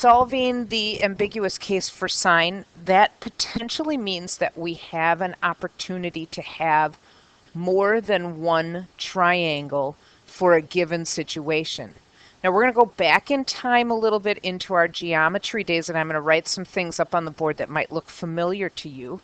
solving the ambiguous case for sine, that potentially means that we have an opportunity to have more than one triangle for a given situation. Now we're going to go back in time a little bit into our geometry days, and I'm going to write some things up on the board that might look familiar to you.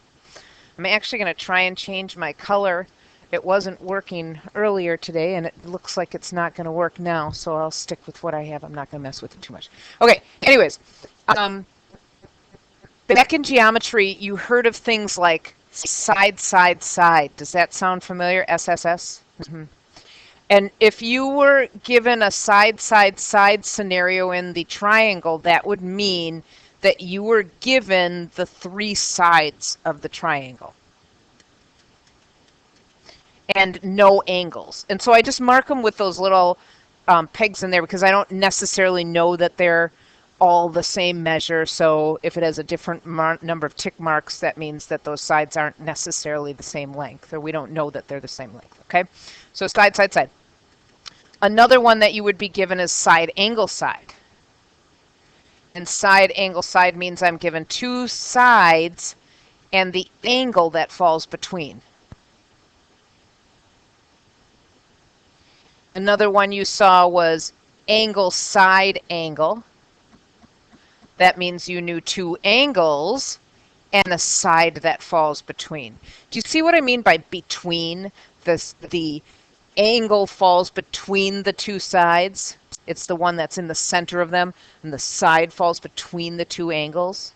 I'm actually going to try and change my color. It wasn't working earlier today, and it looks like it's not going to work now, so I'll stick with what I have. I'm not going to mess with it too much. Okay, anyways, back in geometry, you heard of things like side, side, side. Does that sound familiar? SSS? And if you were given a side, side, side scenario in the triangle, that would mean that you were given the three sides of the triangle and no angles. And so I just mark them with those little pegs in there because I don't necessarily know that they're all the same measure. So if it has a different number of tick marks, that means that those sides aren't necessarily the same length, or we don't know that they're the same length. Okay, so side, side, side. Another one that you would be given is side, angle, side. And side, angle, side means I'm given two sides and the angle that falls between. Another one you saw was angle, side, angle. That means you knew two angles and a side that falls between. Do you see what I mean by between? The angle falls between the two sides. It's the one that's in the center of them, and the side falls between the two angles,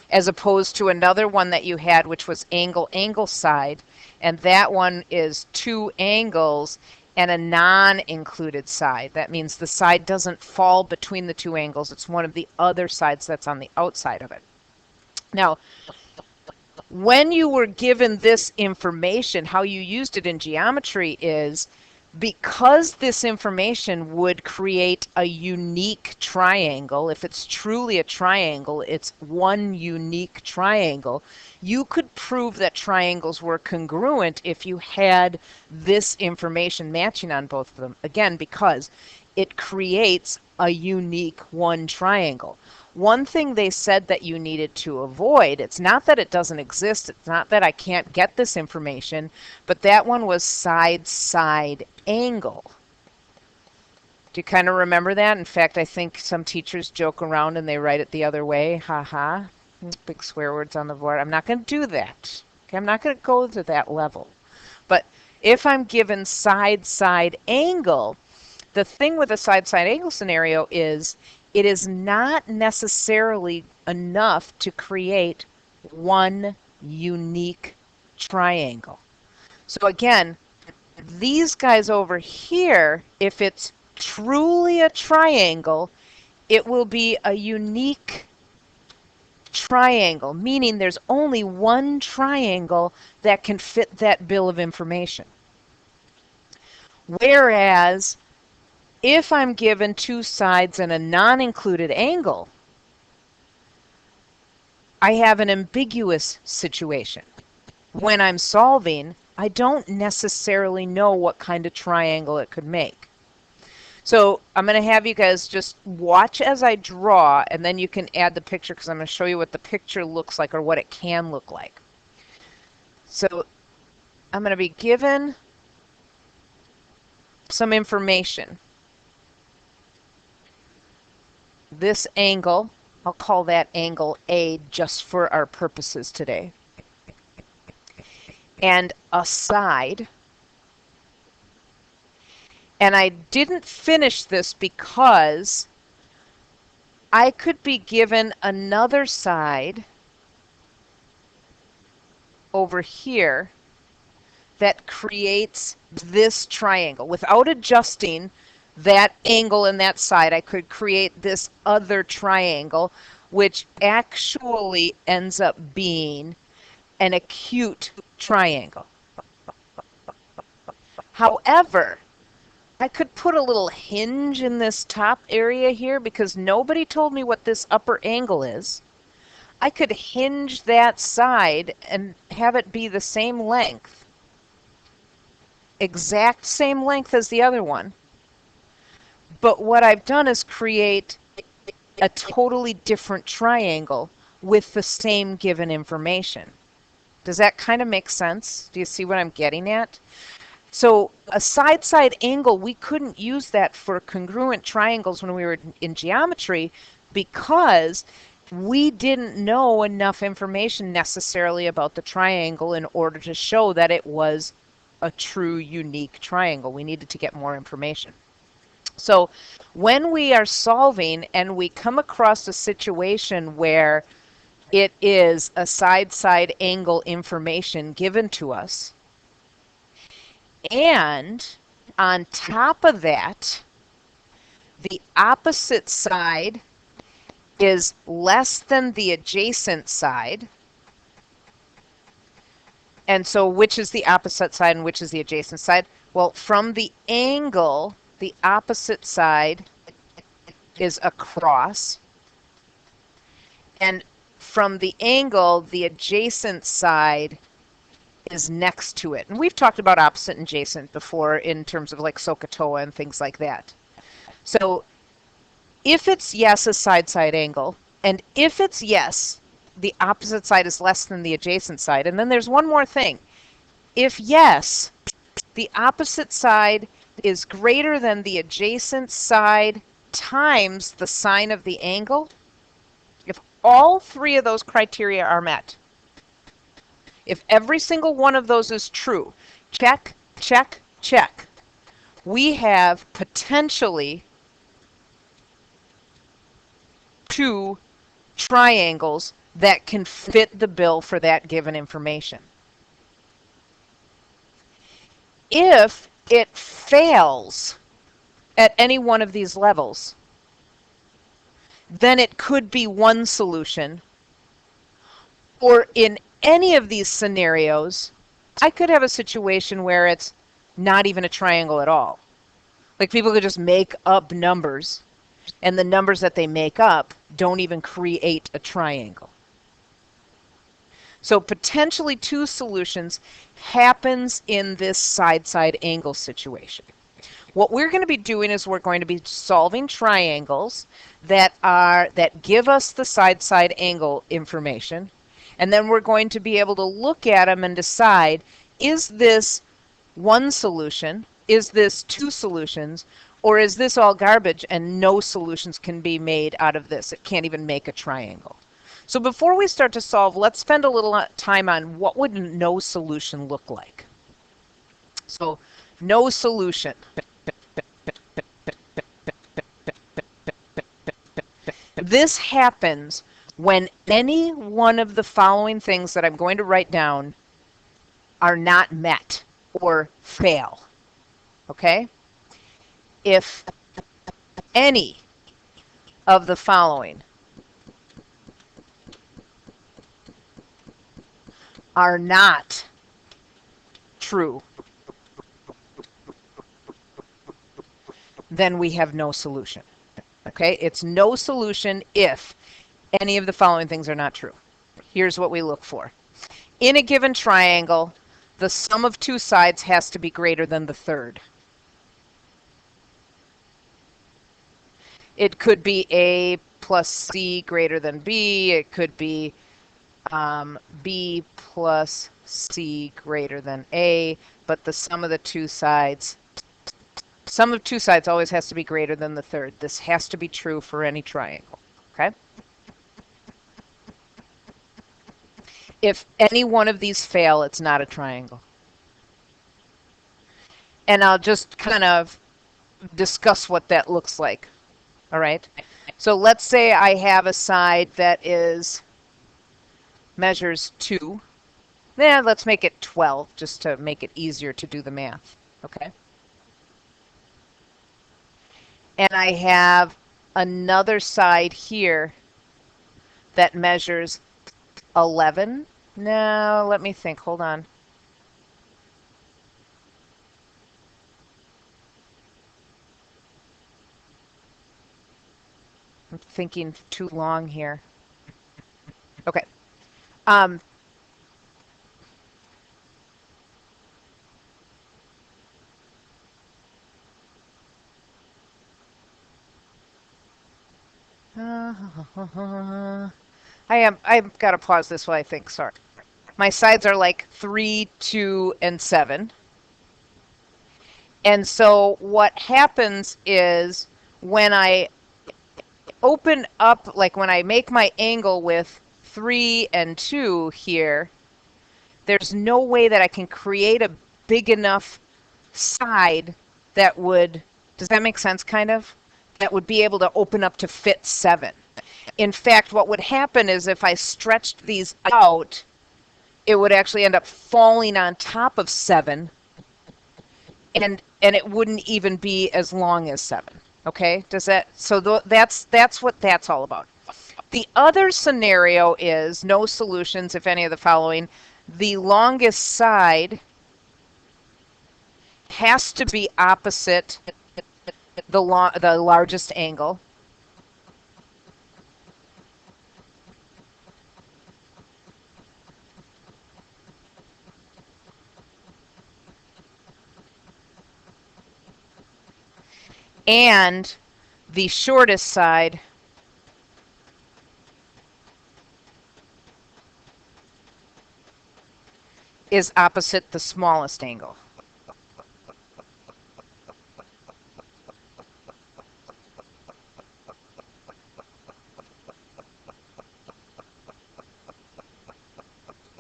as opposed to another one that you had, which was angle, angle, side, and that one is two angles and a non-included side. That means the side doesn't fall between the two angles. It's one of the other sides that's on the outside of it. Now, when you were given this information, how you used it in geometry is because this information would create a unique triangle. If it's truly a triangle, it's one unique triangle. You could prove that triangles were congruent if you had this information matching on both of them. Again, because it creates a unique one triangle. One thing they said that you needed to avoid, it's not that it doesn't exist, it's not that I can't get this information, but that one was side, side, angle. Do you kind of remember that? In fact, I think some teachers joke around and they write it the other way. Ha ha. Big swear words on the board. I'm not going to do that. Okay, I'm not going to go to that level. But if I'm given side, side, angle, the thing with a side, side, angle scenario is it is not necessarily enough to create one unique triangle. So again, these guys over here, if it's truly a triangle, it will be a unique triangle, meaning there's only one triangle that can fit that bill of information. Whereas if I'm given two sides and a non-included angle, I have an ambiguous situation. When I'm solving, I don't necessarily know what kind of triangle it could make. So I'm going to have you guys just watch as I draw, and then you can add the picture because I'm going to show you what the picture looks like or what it can look like. So I'm going to be given some information. This angle, I'll call that angle A just for our purposes today, and a side. And I didn't finish this because I could be given another side over here that creates this triangle. Without adjusting that angle and that side, I could create this other triangle, which actually ends up being an acute triangle. However, I could put a little hinge in this top area here because nobody told me what this upper angle is. I could hinge that side and have it be the same length, exact same length as the other one. But what I've done is create a totally different triangle with the same given information. Does that kind of make sense? Do you see what I'm getting at? So a side-side angle, we couldn't use that for congruent triangles when we were in geometry because we didn't know enough information necessarily about the triangle in order to show that it was a true unique triangle. We needed to get more information. So when we are solving and we come across a situation where it is a side-side angle information given to us, and on top of that, the opposite side is less than the adjacent side. And so which is the opposite side and which is the adjacent side? Well, from the angle, the opposite side is across. And from the angle, the adjacent side is next to it. And we've talked about opposite and adjacent before in terms of like SOHCAHTOA and things like that. So if it's yes, a side-side angle, and if it's yes, the opposite side is less than the adjacent side. And then there's one more thing. If yes, the opposite side is greater than the adjacent side times the sine of the angle, if all three of those criteria are met, if every single one of those is true, check, check, check, we have potentially two triangles that can fit the bill for that given information. If it fails at any one of these levels, then it could be one solution. Or in any of these scenarios, I could have a situation where it's not even a triangle at all. Like people could just make up numbers, and the numbers that they make up don't even create a triangle. So potentially two solutions happens in this side-side angle situation. What we're going to be doing is we're going to be solving triangles that give us the side-side angle information, and then we're going to be able to look at them and decide, is this one solution, is this two solutions, or is this all garbage and no solutions can be made out of this? It can't even make a triangle. So before we start to solve, let's spend a little time on what would no solution look like. So no solution. This happens when any one of the following things that I'm going to write down are not met or fail. Okay? If any of the following are not true, then we have no solution. Okay? It's no solution if any of the following things are not true. Here's what we look for. In a given triangle, the sum of two sides has to be greater than the third. It could be A plus C greater than B. It could be B plus C greater than A, but the sum of two sides always has to be greater than the third. This has to be true for any triangle, okay? If any one of these fail, it's not a triangle. And I'll just kind of discuss what that looks like, all right? So let's say I have a side that measures 2. Let's make it 12 just to make it easier to do the math, okay? And I have another side here that measures 11. Now, let me think. Hold on. I'm thinking too long here. Okay. I've got to pause this while I think, sorry. My sides are like 3, 2, and 7. And so what happens is when I open up, like when I make my angle with 3 and 2 here, there's no way that I can create a big enough side that would, does that make sense kind of? That would be able to open up to fit 7. In fact, what would happen is if I stretched these out, it would actually end up falling on top of 7, and it wouldn't even be as long as 7. Okay? Does that, so that's what that's all about. The other scenario is no solutions if any of the following. The longest side has to be opposite the largest angle. And the shortest side is opposite the smallest angle.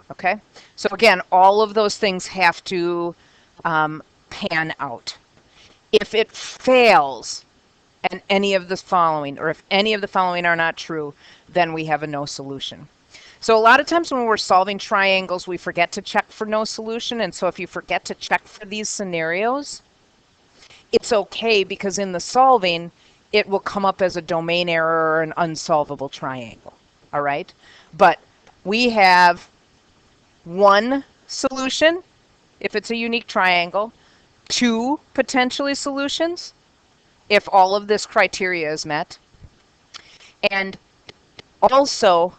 Okay, so again, all of those things have to pan out. If it fails, and any of the following, or if any of the following are not true, then we have a no solution. So a lot of times when we're solving triangles, we forget to check for no solution. And so if you forget to check for these scenarios, it's okay, because in the solving, it will come up as a domain error or an unsolvable triangle. All right? But we have one solution if it's a unique triangle, 2 potentially solutions if all of this criteria is met, and also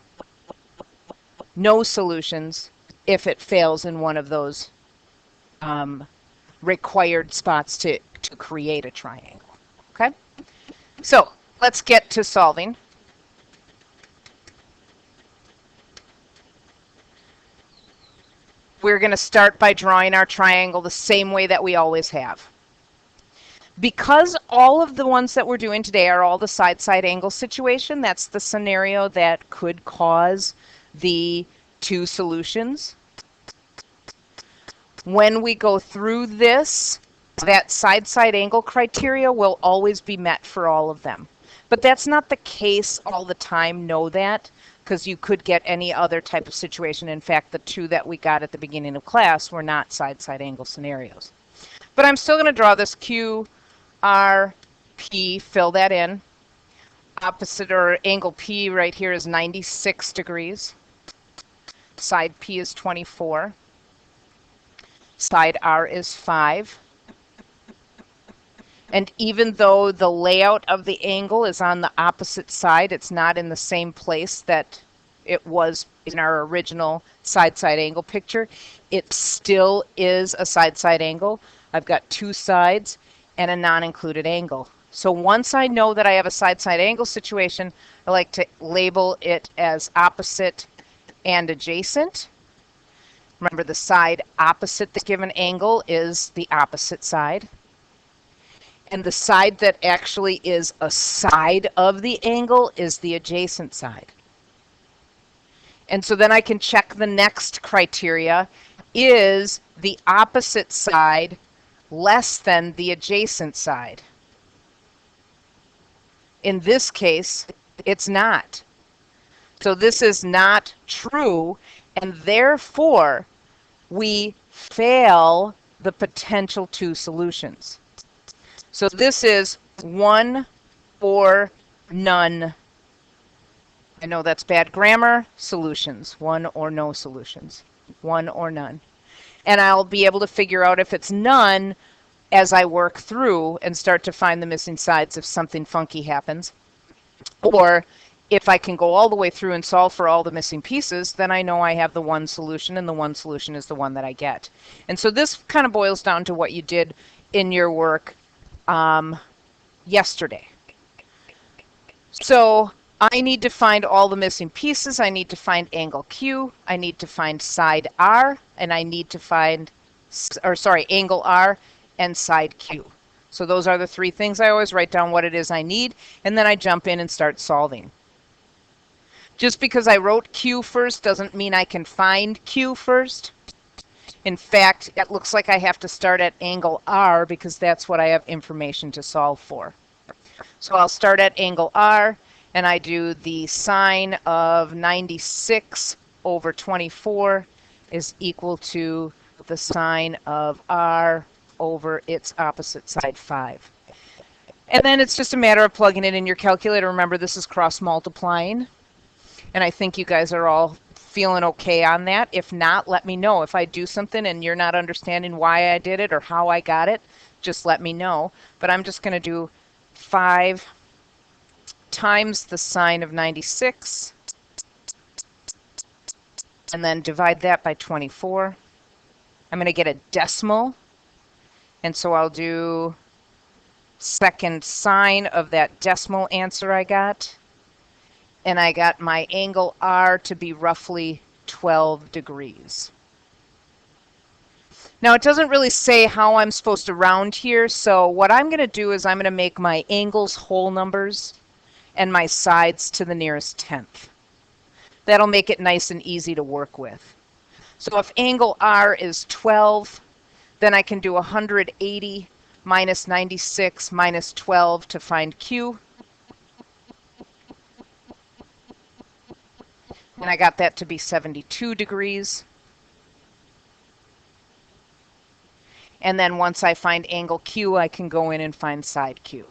no solutions if it fails in one of those required spots to create a triangle. Okay? So let's get to solving. We're going to start by drawing our triangle the same way that we always have. Because all of the ones that we're doing today are all the side-side angle situation, that's the scenario that could cause the 2 solutions. When we go through this, that side-side angle criteria will always be met for all of them. But that's not the case all the time, know that, because you could get any other type of situation. In fact, the 2 that we got at the beginning of class were not side-side angle scenarios. But I'm still going to draw this Q, R, P, fill that in. Opposite, or angle P right here, is 96 degrees. Side P is 24. Side R is 5. And even though the layout of the angle is on the opposite side, it's not in the same place that it was in our original side-side angle picture, it still is a side-side angle. I've got 2 sides and a non-included angle. So once I know that I have a side-side angle situation, I like to label it as opposite and adjacent. Remember, the side opposite the given angle is the opposite side. And the side that actually is a side of the angle is the adjacent side. And so then I can check the next criteria. Is the opposite side less than the adjacent side? In this case, it's not. So this is not true, and therefore we fail the potential 2 solutions. So this is 1 or none. I know that's bad grammar. Solutions, 1 or no solutions, 1 or none. And I'll be able to figure out if it's none as I work through and start to find the missing sides if something funky happens. Or if I can go all the way through and solve for all the missing pieces, then I know I have the 1 solution, and the 1 solution is the one that I get. And so this kind of boils down to what you did in your work yesterday. So I need to find all the missing pieces. I need to find angle Q. I need to find side R, and I need to find, angle R and side Q. So those are the three things. I always write down what it is I need, and then I jump in and start solving. Just because I wrote Q first doesn't mean I can find Q first. In fact, it looks like I have to start at angle R because that's what I have information to solve for. So I'll start at angle R, and I do the sine of 96 over 24 is equal to the sine of R over its opposite side, 5. And then it's just a matter of plugging it in your calculator. Remember, this is cross multiplying. And I think you guys are all feeling okay on that. If not, let me know. If I do something and you're not understanding why I did it or how I got it, just let me know. But I'm just going to do 5 times the sine of 96 and then divide that by 24. I'm going to get a decimal, and so I'll do second sine of that decimal answer I got, and I got my angle R to be roughly 12 degrees. Now, it doesn't really say how I'm supposed to round here, so what I'm going to do is I'm going to make my angles whole numbers and my sides to the nearest tenth. That'll make it nice and easy to work with. So if angle R is 12, then I can do 180 minus 96 minus 12 to find Q. And I got that to be 72 degrees. And then once I find angle Q, I can go in and find side Q.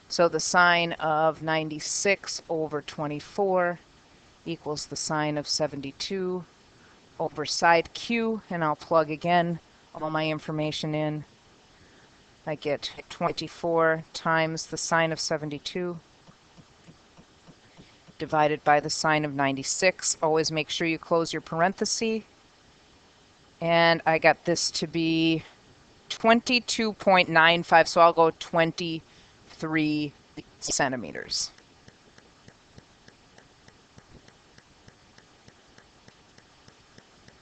So the sine of 96 over 24 equals the sine of 72 over side Q, and I'll plug again all my information in. I get 24 times the sine of 72 divided by the sine of 96. Always make sure you close your parenthesis. And I got this to be 22.95, so I'll go 23 centimeters.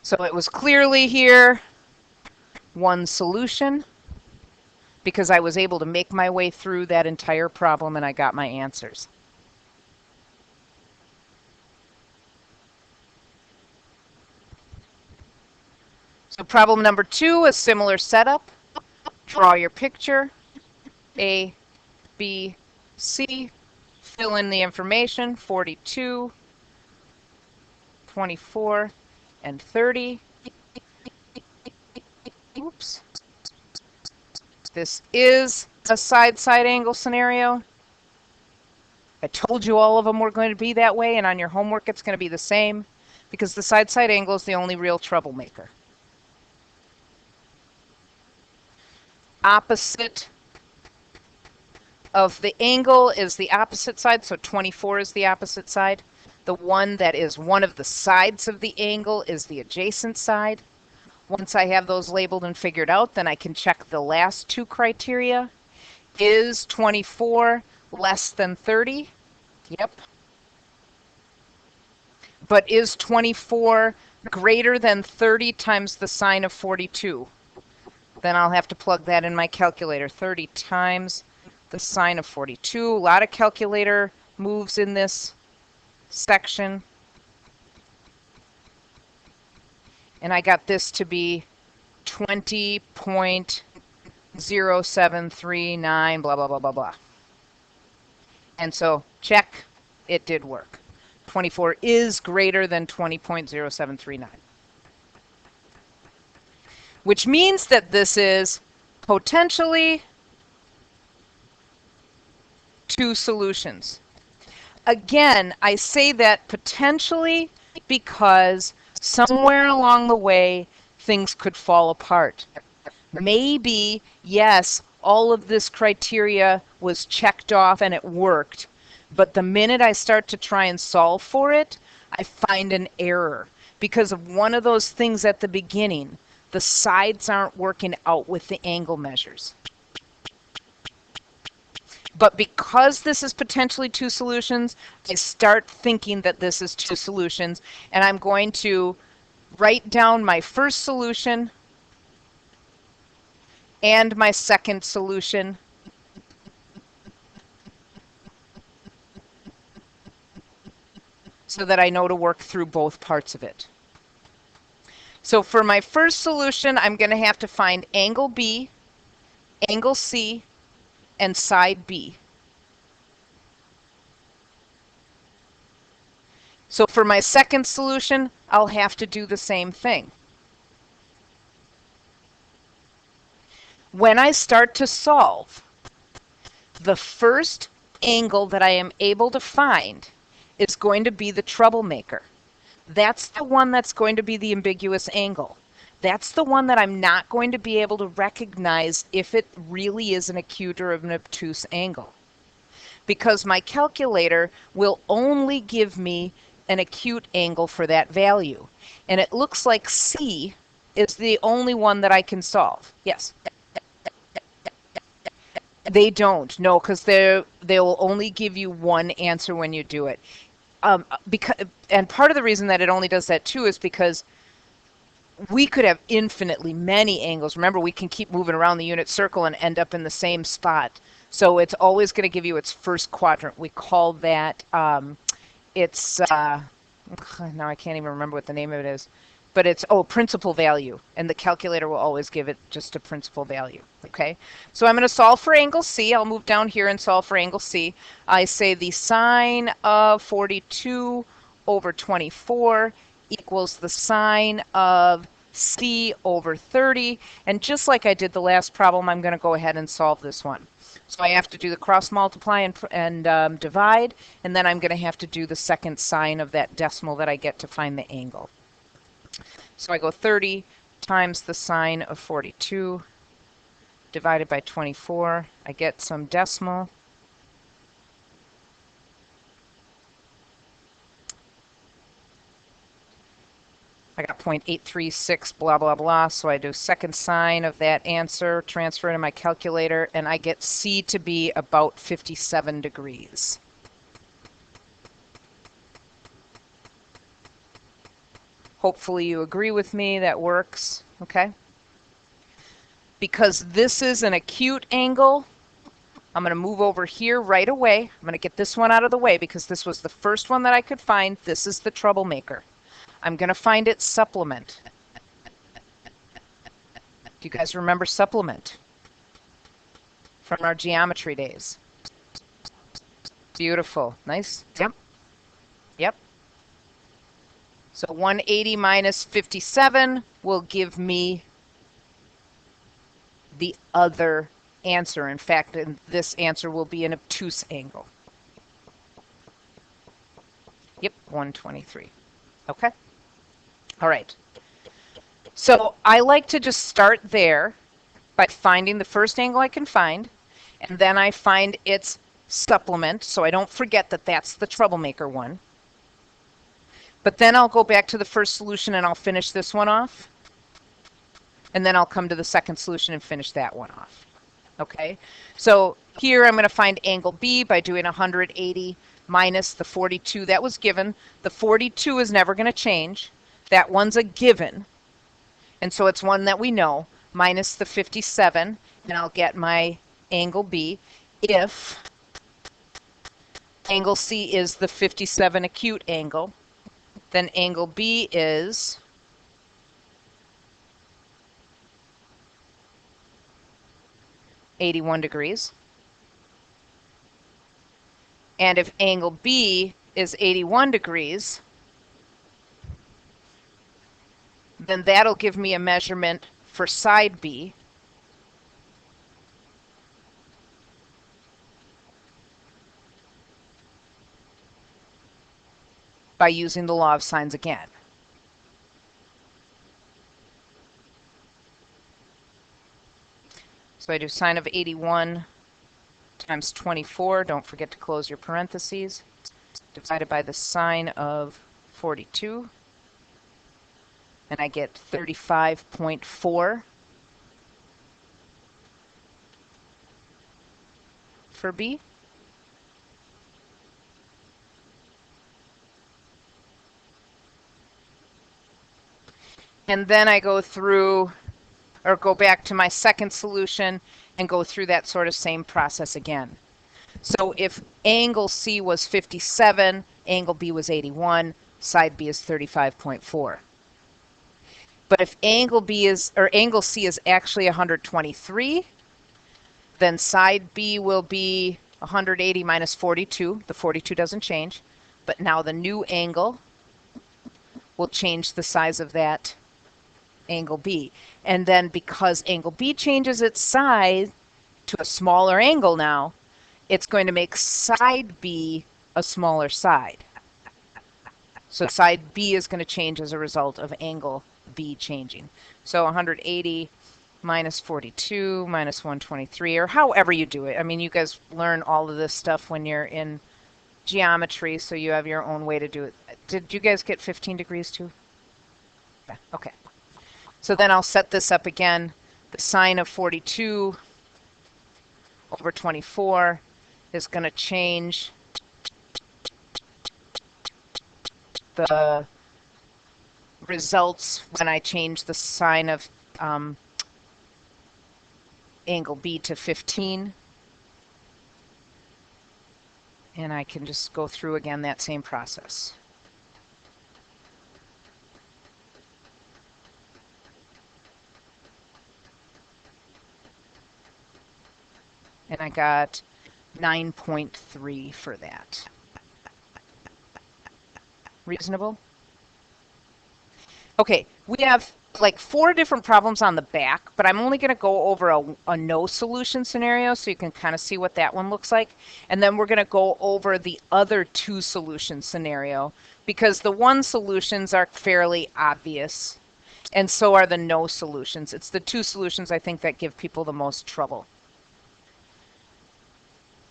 So it was clearly here one solution because I was able to make my way through that entire problem and I got my answers. So problem number 2, a similar setup. Draw your picture, A, B, C, fill in the information, 42, 24, and 30. Oops. This is a side-side angle scenario. I told you all of them were going to be that way, and on your homework it's going to be the same because the side-side angle is the only real troublemaker. Opposite of the angle is the opposite side, so 24 is the opposite side. The one that is one of the sides of the angle is the adjacent side. Once I have those labeled and figured out, then I can check the last two criteria. Is 24 less than 30? Yep. But is 24 greater than 30 times the sine of 42? Then I'll have to plug that in my calculator. 30 times the sine of 42. A lot of calculator moves in this section. And I got this to be 20.0739, blah, blah, blah, blah, blah. And so, check, it did work. 24 is greater than 20.0739. Which means that this is potentially two solutions. Again, I say that potentially because somewhere along the way, things could fall apart. Maybe, yes, all of this criteria was checked off and it worked, but the minute I start to try and solve for it, I find an error because of one of those things at the beginning. The sides aren't working out with the angle measures. But because this is potentially two solutions, I start thinking that this is two solutions, and I'm going to write down my first solution and my second solution. So that I know to work through both parts of it. So for my first solution, I'm going to have to find angle B, angle C, and side B. So for my second solution, I'll have to do the same thing. When I start to solve, the first angle that I am able to find is going to be the troublemaker. That's the one that's going to be the ambiguous angle. That's the one that I'm not going to be able to recognize if it really is an acute or an obtuse angle. Because my calculator will only give me an acute angle for that value. And it looks like C is the only one that I can solve. Yes. They don't, no, because they'll only give you one answer when you do it. And part of the reason that it only does that too is because we could have infinitely many angles. Remember, we can keep moving around the unit circle and end up in the same spot. So it's always going to give you its first quadrant. We call that, now I can't even remember what the name of it is. But it's, principal value. And the calculator will always give it just a principal value. Okay, so I'm going to solve for angle C. I'll move down here and solve for angle C. I say the sine of 42 over 24 equals the sine of C over 30. And just like I did the last problem, I'm going to go ahead and solve this one. So I have to do the cross multiply and divide, and then I'm going to have to do the second sign of that decimal that I get to find the angle. So I go 30 times the sine of 42 divided by 24. I get some decimal. I got 0.836, blah, blah, blah. So I do second sign of that answer, transfer it in my calculator, and I get C to be about 57 degrees. Hopefully you agree with me, that works, okay? Because this is an acute angle, I'm going to move over here right away. I'm going to get this one out of the way because this was the first one that I could find. This is the troublemaker. I'm going to find its supplement. Do you guys remember supplement from our geometry days? Beautiful. Nice. Yep. Yep. So 180 minus 57 will give me the other answer. In fact, this answer will be an obtuse angle. Yep, 123. Okay. All right. So I like to just start there by finding the first angle I can find, and then I find its supplement, so I don't forget that that's the troublemaker one. But then I'll go back to the first solution and I'll finish this one off. And then I'll come to the second solution and finish that one off. Okay, so here I'm going to find angle B by doing 180 minus the 42 that was given. The 42 is never going to change. That one's a given. And so it's one that we know, minus the 57, and I'll get my angle B if angle C is the 57 acute angle. Then angle B is 81 degrees. And if angle B is 81 degrees, then that'll give me a measurement for side B. By using the law of sines again. So I do sine of 81 times 24. Don't forget to close your parentheses. Divided by the sine of 42. And I get 35.4. for B. And then I go through, or go back to my second solution and go through that sort of same process again. So if angle C was 57, angle B was 81, side B is 35.4. But if angle B is, or angle C is actually 123, then side B will be 180 minus 42. The 42 doesn't change, but now the new angle will change the size of that angle B. And then because angle B changes its size to a smaller angle now, it's going to make side B a smaller side. So side B is going to change as a result of angle B changing. So 180 minus 42 minus 123, or however you do it. I mean, you guys learn all of this stuff when you're in geometry, so you have your own way to do it. Did you guys get 15 degrees too? Yeah, okay. So then I'll set this up again. The sine of 42 over 24 is going to change the results when I change the sine of angle B to 15. And I can just go through again that same process. And I got 9.3 for that. Reasonable? Okay, we have like 4 different problems on the back, but I'm only going to go over a no solution scenario so you can kind of see what that one looks like. And then we're going to go over the other 2 solution scenario because the 1 solutions are fairly obvious and so are the no solutions. It's the 2 solutions I think that give people the most trouble.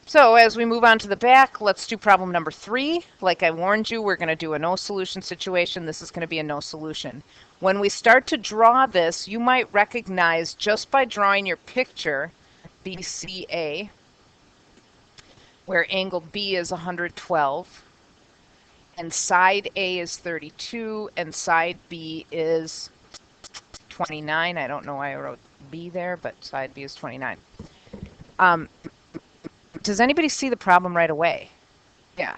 So as we move on to the back, let's do problem number 3. Like I warned you, we're going to do a no solution situation. This is going to be a no solution. When we start to draw this, you might recognize just by drawing your picture, BCA, where angle B is 112, and side A is 32, and side B is 29. I don't know why I wrote B there, but side B is 29. Does anybody see the problem right away? Yeah.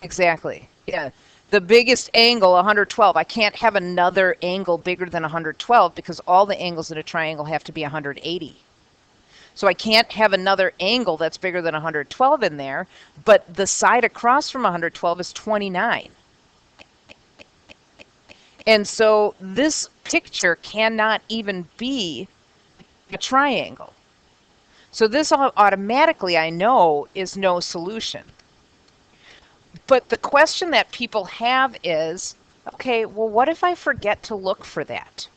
Exactly. Yeah. The biggest angle, 112. I can't have another angle bigger than 112 because all the angles in a triangle have to be 180. So I can't have another angle that's bigger than 112 in there, but the side across from 112 is 29. And so this picture cannot even be a triangle. So this automatically, I know, is no solution. But the question that people have is, okay, well, what if I forget to look for that?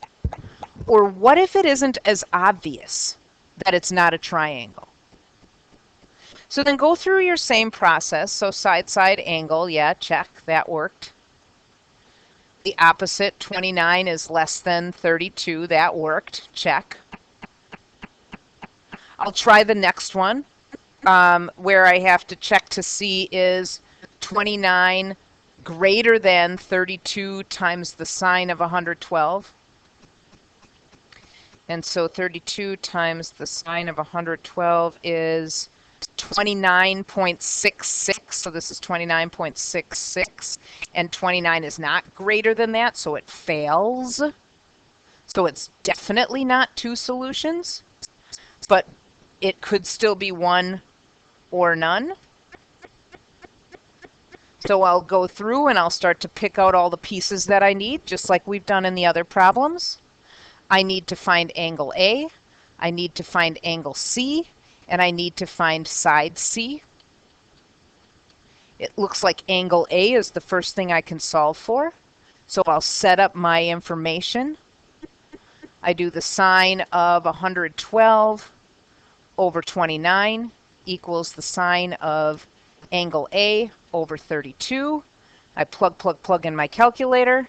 Or what if it isn't as obvious that it's not a triangle? So then go through your same process. So side angle, yeah, check, that worked. The opposite, 29 is less than 32, that worked, check. I'll try the next one where I have to check to see is 29 greater than 32 times the sine of 112. And so 32 times the sine of 112 is 29.66. So this is 29.66. And 29 is not greater than that, so it fails. So it's definitely not 2 solutions. But it could still be 1 or none. So I'll go through and I'll start to pick out all the pieces that I need, just like we've done in the other problems. I need to find angle A, I need to find angle C, and I need to find side C. It looks like angle A is the first thing I can solve for. So I'll set up my information. I do the sine of 112 over 29 equals the sine of angle A over 32. I plug in my calculator,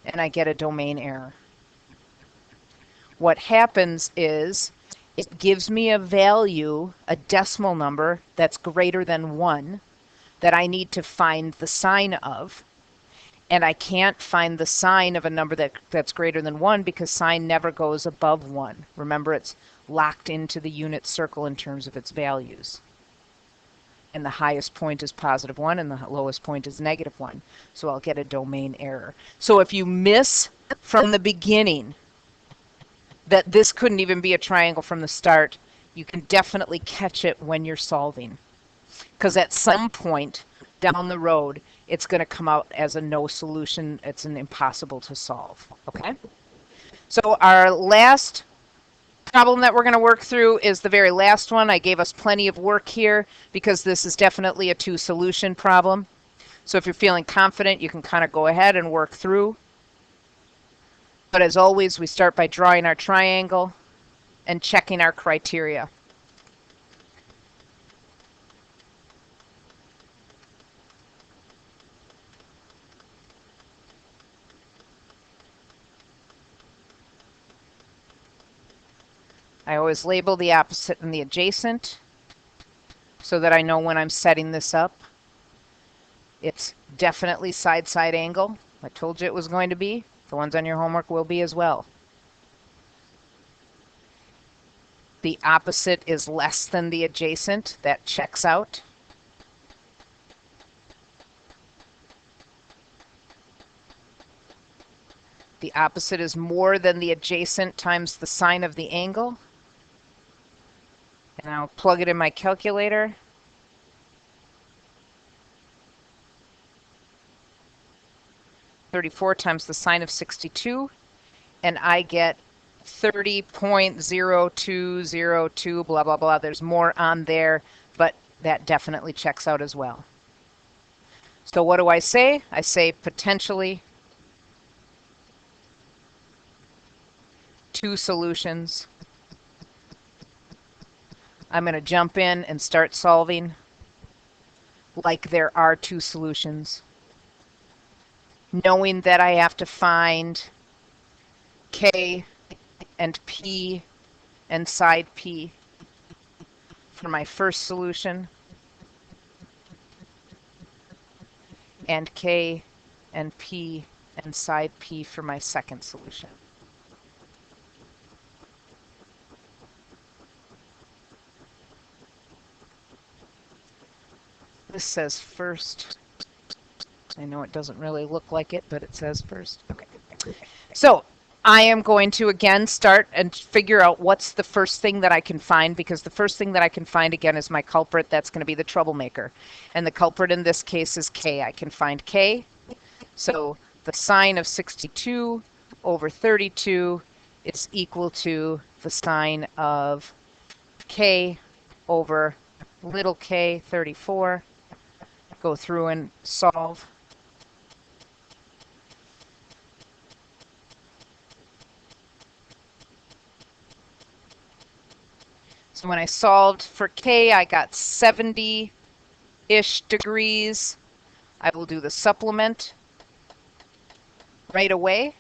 and I get a domain error. What happens is it gives me a value, a decimal number that's greater than 1 that I need to find the sine of. And I can't find the sine of a number that's greater than 1 because sine never goes above 1. Remember, it's locked into the unit circle in terms of its values. And the highest point is positive 1 and the lowest point is negative 1. So I'll get a domain error. So if you miss from the beginning that this couldn't even be a triangle from the start, you can definitely catch it when you're solving. Because at some point down the road, it's going to come out as a no solution. It's an impossible to solve. Okay? So our last problem that we're going to work through is the very last one. I gave us plenty of work here because this is definitely a two-solution problem. So if you're feeling confident, you can kind of go ahead and work through. But as always, we start by drawing our triangle and checking our criteria. I always label the opposite and the adjacent so that I know when I'm setting this up. It's definitely side-side angle. I told you it was going to be. The ones on your homework will be as well. The opposite is less than the adjacent. That checks out. The opposite is more than the adjacent times the sine of the angle. And I'll plug it in my calculator. (34) times the sine of 62, and I get 30.0202, blah, blah, blah. There's more on there, but that definitely checks out as well. So what do I say? I say potentially two solutions. I'm going to jump in and start solving like there are two solutions, knowing that I have to find K and P and side P for my first solution, and K and P and side P for my second solution. This says first. I know it doesn't really look like it, but it says first. Okay. So I am going to again start and figure out what's the first thing that I can find, because the first thing that I can find again is my culprit. That's going to be the troublemaker. And the culprit in this case is K. I can find K. So the sine of 62 over 32 is equal to the sine of K over little k, 34. Go through and solve. So when I solved for K, I got 70-ish degrees. I will do the supplement right away.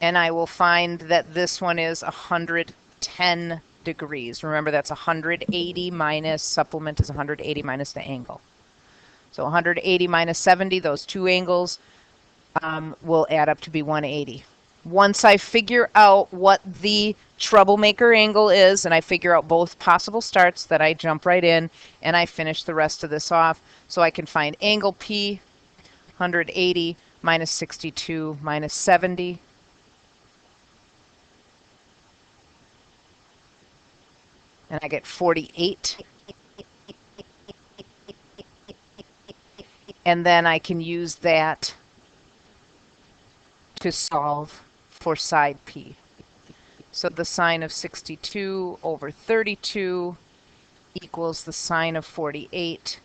And I will find that this one is 110 degrees. Remember, that's 180 minus, supplement is 180 minus the angle. So 180 minus 70, those two angles will add up to be 180. Once I figure out what the troublemaker angle is, and I figure out both possible starts, that I jump right in and I finish the rest of this off. So I can find angle P, 180 minus 62 minus 70. And I get 48. And then I can use that to solve for side P. So the sine of 62 over 32 equals the sine of 48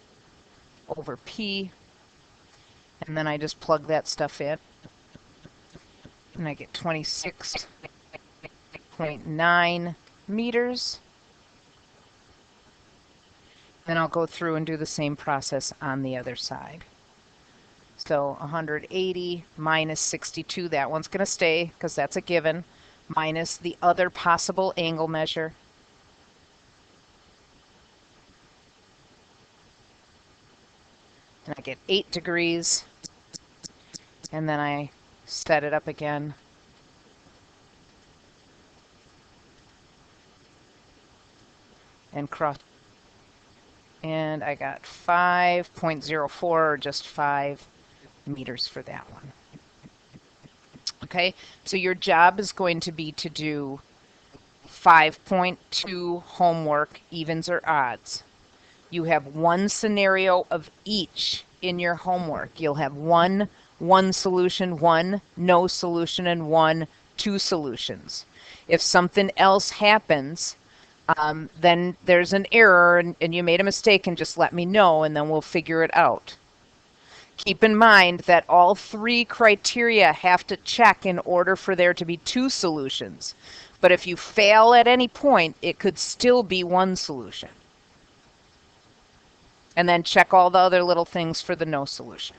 over P. And then I just plug that stuff in. And I get 26.9 meters. Then I'll go through and do the same process on the other side. So 180 minus 62, that one's going to stay because that's a given. minus the other possible angle measure. And I get 8 degrees. And then I set it up again. And cross. And I got 5.04, or just 5 meters for that one. Okay, so your job is going to be to do 5.2 homework, evens or odds. You have one scenario of each in your homework. You'll have one solution, one no solution, and one two solutions. If something else happens, then there's an error and you made a mistake, and just let me know, and then we'll figure it out. Keep in mind that all 3 criteria have to check in order for there to be 2 solutions. But if you fail at any point, it could still be 1 solution. And then check all the other little things for the no solution.